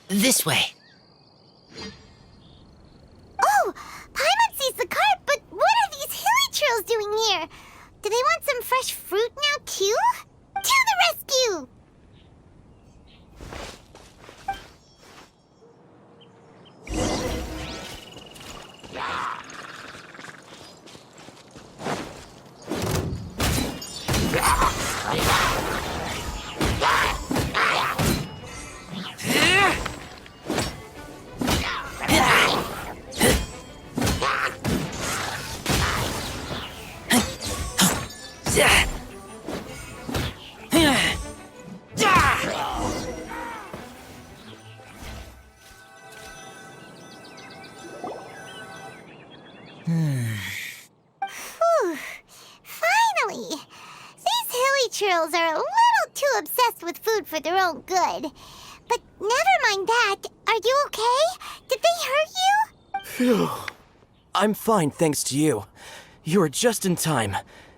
This way. Oh! Paimon sees the cart, but what are these hilly churls doing here? Do they want some fresh fruit now, too? To the rescue! Finally! These hilly churls are a little too obsessed with food for their own good. But never mind that. Are you okay? Did they hurt you? Phew. I'm fine, thanks to you. You were just in time.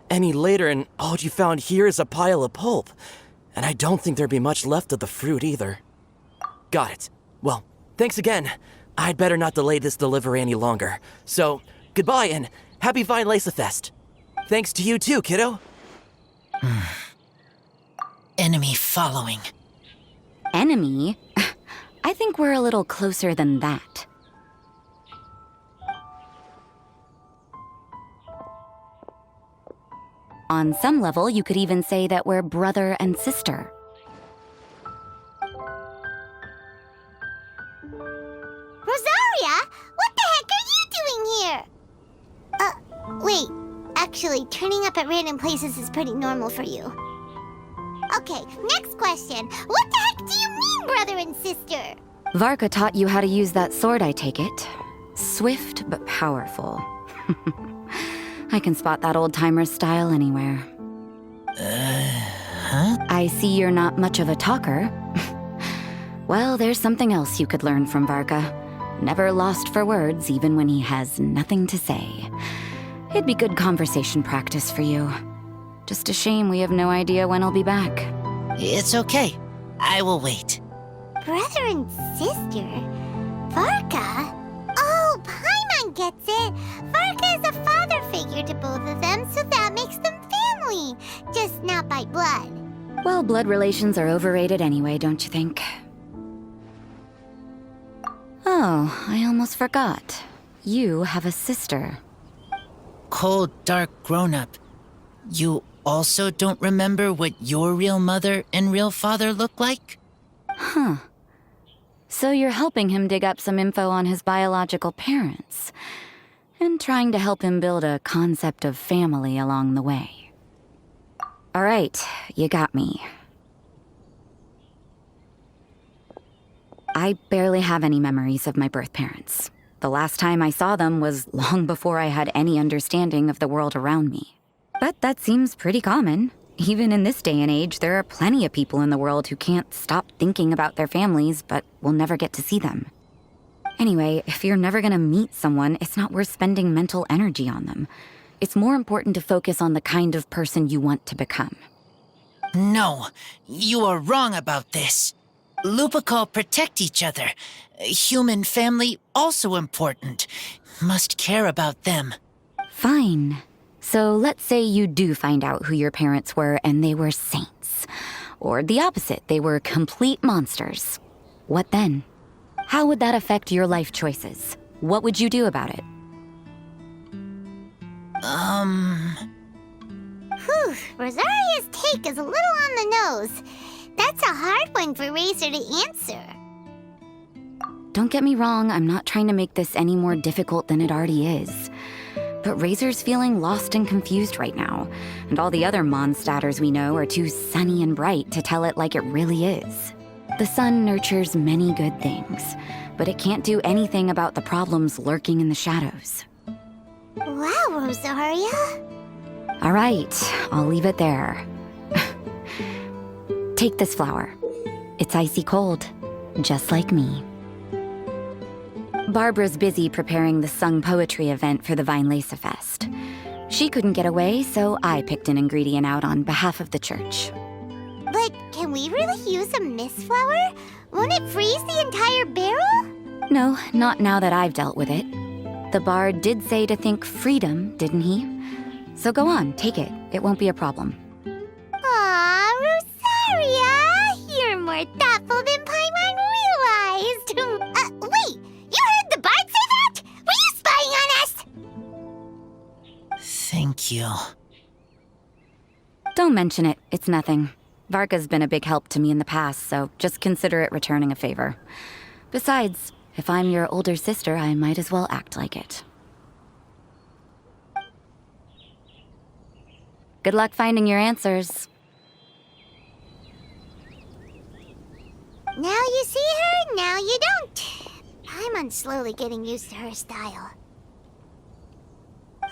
Any later and all you found here is a pile of pulp. And I don't think there'd be much left of the fruit either. Got it. Well, thanks again. I'd better not delay this delivery any longer. So, goodbye and happy Vine Lace-a-Fest. Thanks to you too, kiddo. Enemy following. Enemy? I think we're a little closer than that. On some level, you could even say that we're brother and sister. Rosaria? What the heck are you doing here? Wait. Actually, turning up at random places is pretty normal for you. Okay, next question. What the heck do you mean, brother and sister? Varka taught you how to use that sword, I take it. Swift but powerful. I can spot that old-timer's style anywhere. I see you're not much of a talker. Well, there's something else you could learn from Varka. Never lost for words, even when he has nothing to say. It'd be good conversation practice for you. Just a shame we have no idea when he'll be back. It's okay. I will wait. Brother and sister? Varka? Oh, Paimon gets it. Varka is a father figure to both of them, so that makes them family. Just not by blood. Well, blood relations are overrated anyway, don't you think? Oh, I almost forgot. You have a sister. Cold, dark grown-up. You also don't remember what your real mother and real father look like? Huh. So you're helping him dig up some info on his biological parents, and trying to help him build a concept of family along the way. All right, you got me. I barely have any memories of my birth parents. The last time I saw them was long before I had any understanding of the world around me. But that seems pretty common. Even in this day and age, there are plenty of people in the world who can't stop thinking about their families, but will never get to see them. Anyway, if you're never gonna meet someone, it's not worth spending mental energy on them. It's more important to focus on the kind of person you want to become. No, you are wrong about this. Lupical protect each other. Human family also important. Must care about them. Fine. So let's say you do find out who your parents were and they were saints. Or the opposite, they were complete monsters. What then? How would that affect your life choices? What would you do about it? Whew, Rosaria's take is a little on the nose. That's a hard one for Razor to answer. Don't get me wrong, I'm not trying to make this any more difficult than it already is. But Razor's feeling lost and confused right now, and all the other Mondstadters we know are too sunny and bright to tell it like it really is. The sun nurtures many good things, but it can't do anything about the problems lurking in the shadows. Wow, Rosaria. All right, I'll leave it there. Take this flower. It's icy cold, just like me. Barbara's busy preparing the sung poetry event for the Vine Lace-a-Fest. She couldn't get away, so I picked an ingredient out on behalf of the church. But can we we really use a mist flower? Won't it freeze the entire barrel? No, not now that I've dealt with it. The bard did say to think freedom, didn't he? So go on, take it. It won't be a problem. Aw, Rosaria! You're more thoughtful than Paimon realized. Wait! You heard the bard say that? Were you spying on us? Thank you. Don't mention it. It's nothing. Varka's been a big help to me in the past, so just consider it returning a favor. Besides, if I'm your older sister, I might as well act like it. Good luck finding your answers. Now you see her, now you don't. Paimon's slowly getting used to her style.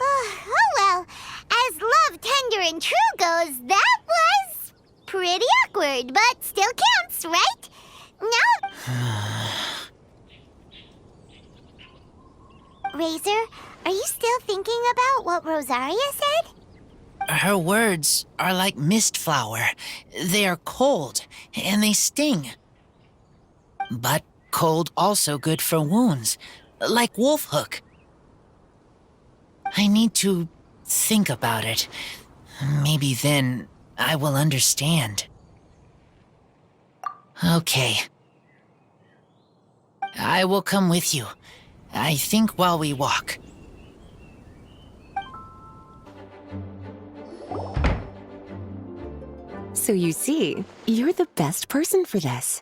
Oh well, as love tender and true goes, that was pretty awkward, but still counts, right? Now... Razor, are you still thinking about what Rosaria said? Her words are like mist flower. They are cold, and they sting. But cold also good for wounds, like wolf hook. I need to think about it. Maybe then I will understand. Okay. I will come with you. I think while we walk. So you see, you're the best person for this.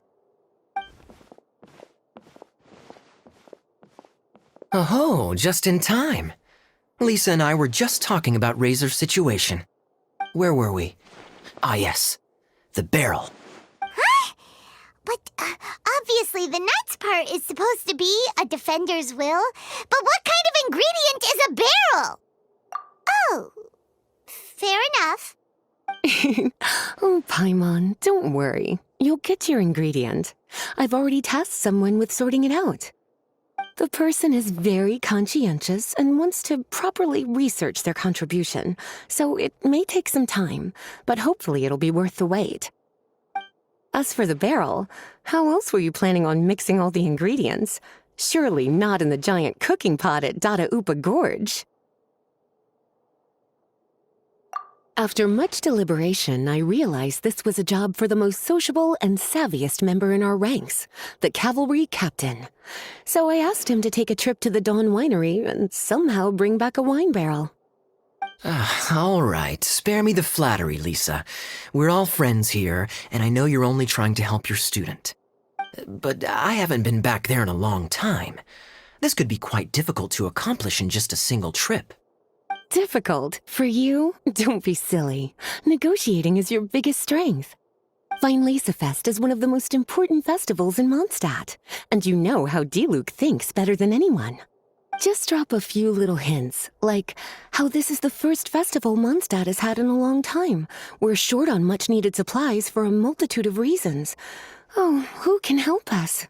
Oh, just in time. Lisa and I were just talking about Razor's situation. Where were we? Ah, yes. The barrel. Huh? But obviously the nuts part is supposed to be a defender's will. But what kind of ingredient is a barrel? Oh, fair enough. Oh, Paimon, don't worry. You'll get your ingredient. I've already tasked someone with sorting it out. The person is very conscientious and wants to properly research their contribution, so it may take some time, but hopefully it'll be worth the wait. As for the barrel, how else were you planning on mixing all the ingredients? Surely not in the giant cooking pot at Dada Upa Gorge. After much deliberation, I realized this was a job for the most sociable and savviest member in our ranks, the cavalry captain. So I asked him to take a trip to the Dawn Winery and somehow bring back a wine barrel. All right, spare me the flattery, Lisa. We're all friends here, and I know you're only trying to help your student. But I haven't been back there in a long time. This could be quite difficult to accomplish in just a single trip. Difficult? For you? Don't be silly. Negotiating is your biggest strength. Weinlese Fest is one of the most important festivals in Mondstadt, and you know how Diluc thinks better than anyone. Just drop a few little hints, like how this is the first festival Mondstadt has had in a long time. We're short on much-needed supplies for a multitude of reasons. Oh, who can help us?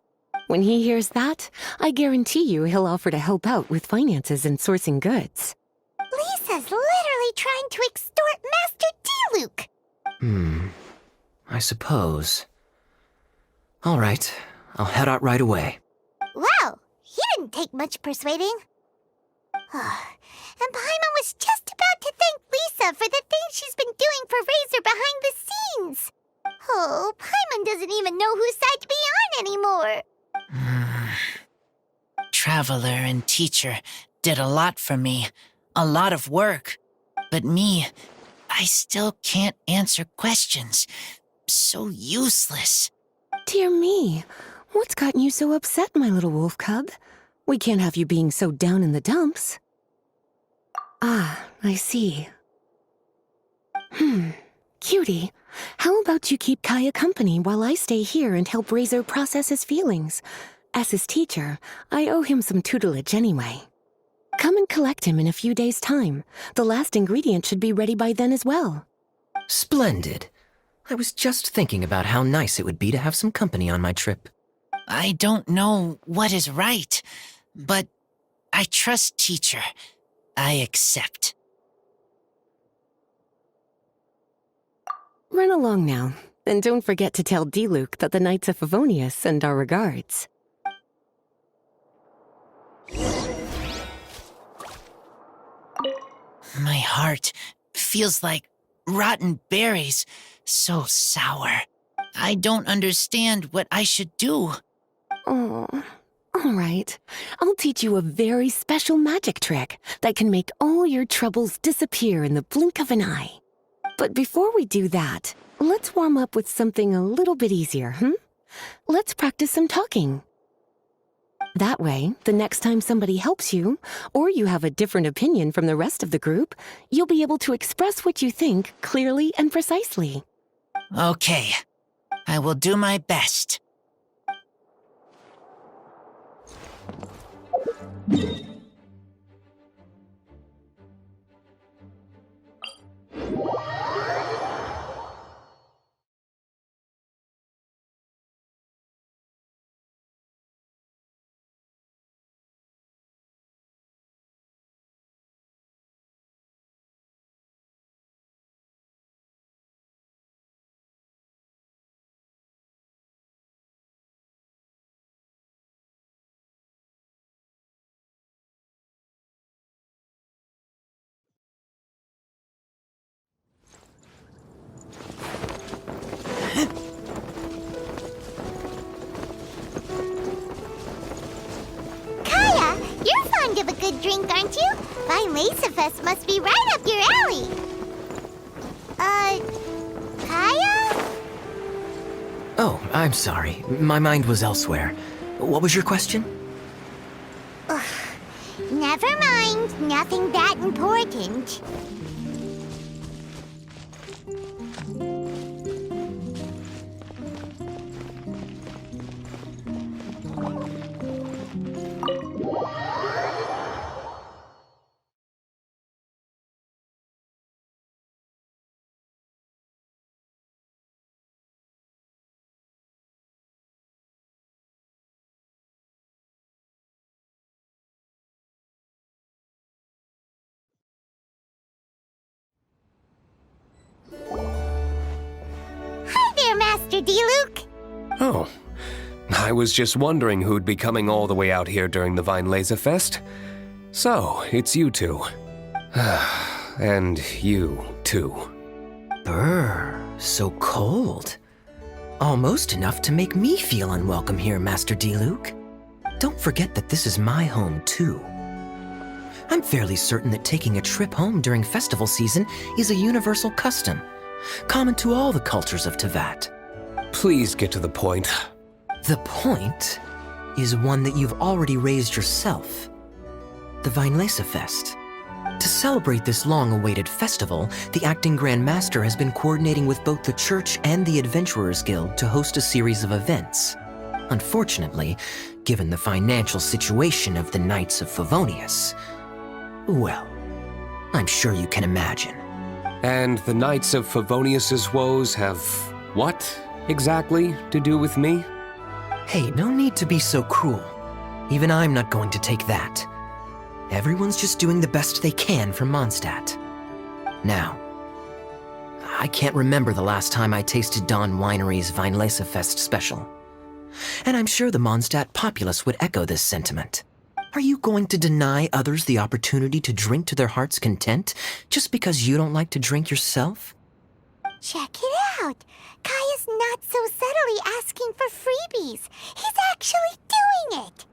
When he hears that, I guarantee you he'll offer to help out with finances and sourcing goods. Lisa's literally trying to extort Master Diluc. I suppose. All right, I'll head out right away. Wow, he didn't take much persuading. And Paimon was just about to thank Lisa for the things she's been doing for Razor behind the scenes. Oh, Paimon doesn't even know whose side to be on anymore. Traveler and teacher did a lot for me. A lot of work. But me, I still can't answer questions. So useless. Dear me, what's gotten you so upset, my little wolf cub? We can't have you being so down in the dumps. Ah, I see. Cutie, how about you keep Kaya company while I stay here and help Razor process his feelings? As his teacher, I owe him some tutelage anyway. Come and collect him in a few days' time. The last ingredient should be ready by then as well. Splendid. I was just thinking about how nice it would be to have some company on my trip. I don't know what is right, but I trust teacher. I accept. Run along now. And don't forget to tell Diluc that the Knights of Favonius send our regards. My heart feels like rotten berries, so sour. I don't understand what I should do. Oh, all right. I'll teach you a very special magic trick that can make all your troubles disappear in the blink of an eye. But before we do that, let's warm up with something a little bit easier, Let's practice some talking. That way, the next time somebody helps you, or you have a different opinion from the rest of the group, you'll be able to express what you think clearly and precisely. Okay, I will do my best. Kaya, you're fond of a good drink, aren't you? Vine Lacerfest must be right up your alley. Kaya? Oh, I'm sorry. My mind was elsewhere. What was your question? Never mind. Nothing that important. Hi there, Master Diluc. Oh, I was just wondering who'd be coming all the way out here during the Vine Laserfest. So, it's you two. And you, too. Brr, so cold. Almost enough to make me feel unwelcome here, Master Diluc. Don't forget that this is my home, too. I'm fairly certain that taking a trip home during festival season is a universal custom, common to all the cultures of Teyvat. Please get to the point. The point is one that you've already raised yourself. The Vine Lacerfest. To celebrate this long-awaited festival, the Acting Grand Master has been coordinating with both the Church and the Adventurers Guild to host a series of events. Unfortunately, given the financial situation of the Knights of Favonius, well, I'm sure you can imagine. And the Knights of Favonius's woes have what exactly to do with me? Hey, no need to be so cruel. Even I'm not going to take that. Everyone's just doing the best they can for Mondstadt. Now, I can't remember the last time I tasted Dawn Winery's Vine Lacerfest special. And I'm sure the Mondstadt populace would echo this sentiment. Are you going to deny others the opportunity to drink to their heart's content just because you don't like to drink yourself? Check it out. Kaya's not so subtly asking for freebies. He's actually doing it.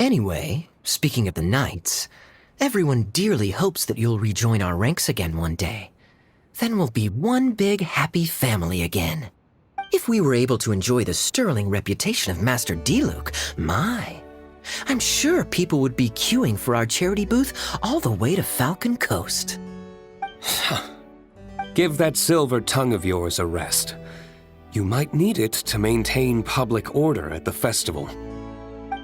Anyway, speaking of the Knights, everyone dearly hopes that you'll rejoin our ranks again one day. Then we'll be one big happy family again. If we were able to enjoy the sterling reputation of Master Diluc, I'm sure people would be queuing for our charity booth all the way to Falcon Coast. Give that silver tongue of yours a rest. You might need it to maintain public order at the festival.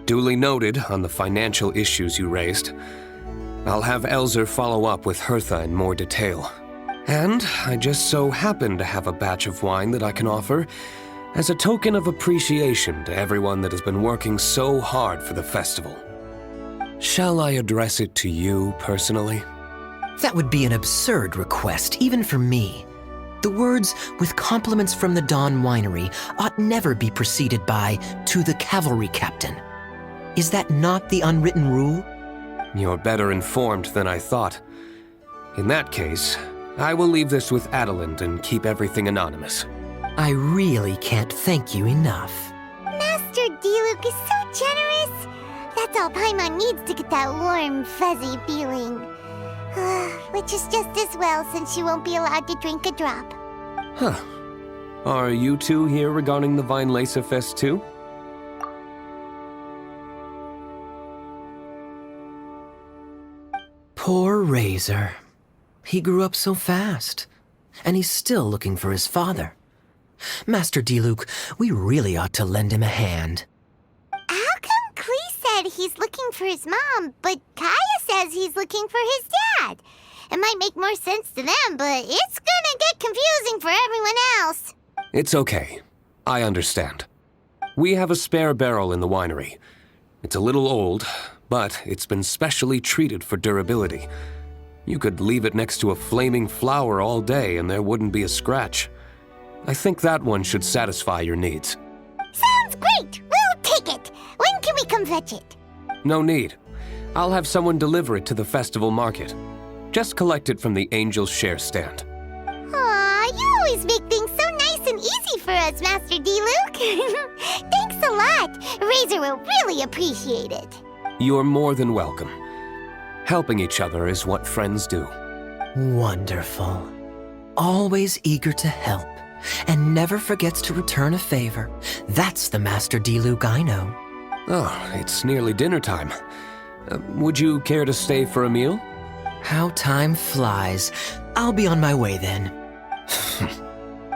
Duly noted on the financial issues you raised. I'll have Elzer follow up with Hertha in more detail. And I just so happen to have a batch of wine that I can offer as a token of appreciation to everyone that has been working so hard for the festival. Shall I address it to you personally? That would be an absurd request, even for me. The words, with compliments from the Dawn Winery, ought never be preceded by, to the cavalry captain. Is that not the unwritten rule? You're better informed than I thought. In that case, I will leave this with Adeland and keep everything anonymous. I really can't thank you enough. Master Diluc is so generous. That's all Paimon needs to get that warm, fuzzy feeling. Which is just as well since she won't be allowed to drink a drop. Huh. Are you two here regarding the Vine Lacer Fest too? Poor Razor. He grew up so fast, and he's still looking for his father. Master Diluc, we really ought to lend him a hand. How come Klee said he's looking for his mom, but Kaya says he's looking for his dad? It might make more sense to them, but it's gonna get confusing for everyone else. It's okay. I understand. We have a spare barrel in the winery. It's a little old, but it's been specially treated for durability. You could leave it next to a flaming flower all day and there wouldn't be a scratch. I think that one should satisfy your needs. Sounds great! We'll take it! When can we come fetch it? No need. I'll have someone deliver it to the festival market. Just collect it from the Angel's Share stand. Aw, you always make things so nice and easy for us, Master Diluc. Thanks a lot. Razor will really appreciate it. You're more than welcome. Helping each other is what friends do. Wonderful. Always eager to help, and never forgets to return a favor. That's the Master Diluc I know. Oh, it's nearly dinner time. Would you care to stay for a meal? How time flies. I'll be on my way then.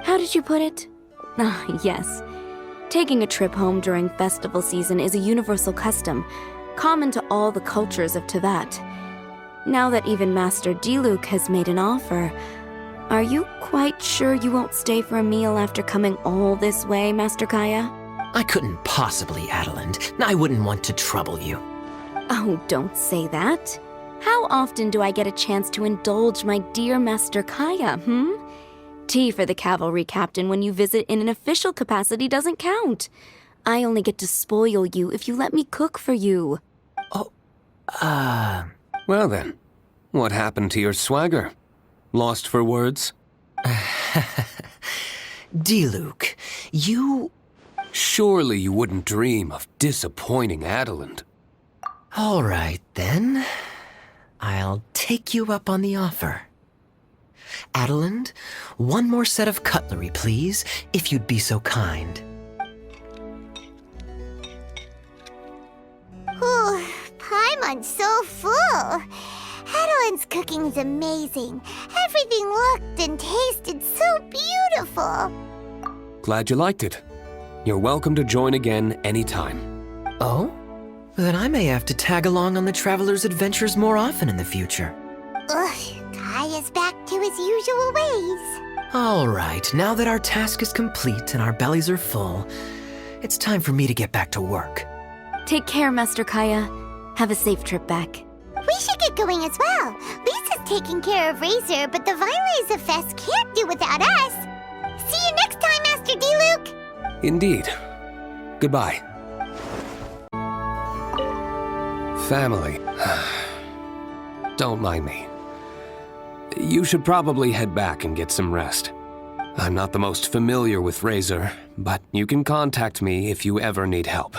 How did you put it? Ah, yes. Taking a trip home during festival season is a universal custom, common to all the cultures of Teyvat. Now that even Master Diluc has made an offer, are you quite sure you won't stay for a meal after coming all this way, Master Kaya? I couldn't possibly, Adeland. I wouldn't want to trouble you. Oh, don't say that. How often do I get a chance to indulge my dear Master Kaya, Tea for the cavalry captain when you visit in an official capacity doesn't count. I only get to spoil you if you let me cook for you. Well then, what happened to your swagger? Lost for words? Diluc, you... Surely you wouldn't dream of disappointing Adeland. All right, then. I'll take you up on the offer. Adeland, one more set of cutlery, please, if you'd be so kind. Whew, Paimon's so full. Adeland's cooking is amazing. Everything looked and tasted so beautiful. Glad you liked it. You're welcome to join again anytime. Oh? Then I may have to tag along on the Traveler's adventures more often in the future. Ugh, Kaya's back to his usual ways. All right, now that our task is complete and our bellies are full, it's time for me to get back to work. Take care, Master Kaya. Have a safe trip back. We should get going as well. Lisa's taking care of Razor, but the Vine Fest can't do without us. See you next time, Master Diluc. Indeed. Goodbye. Family. Don't mind me. You should probably head back and get some rest. I'm not the most familiar with Razor, but you can contact me if you ever need help.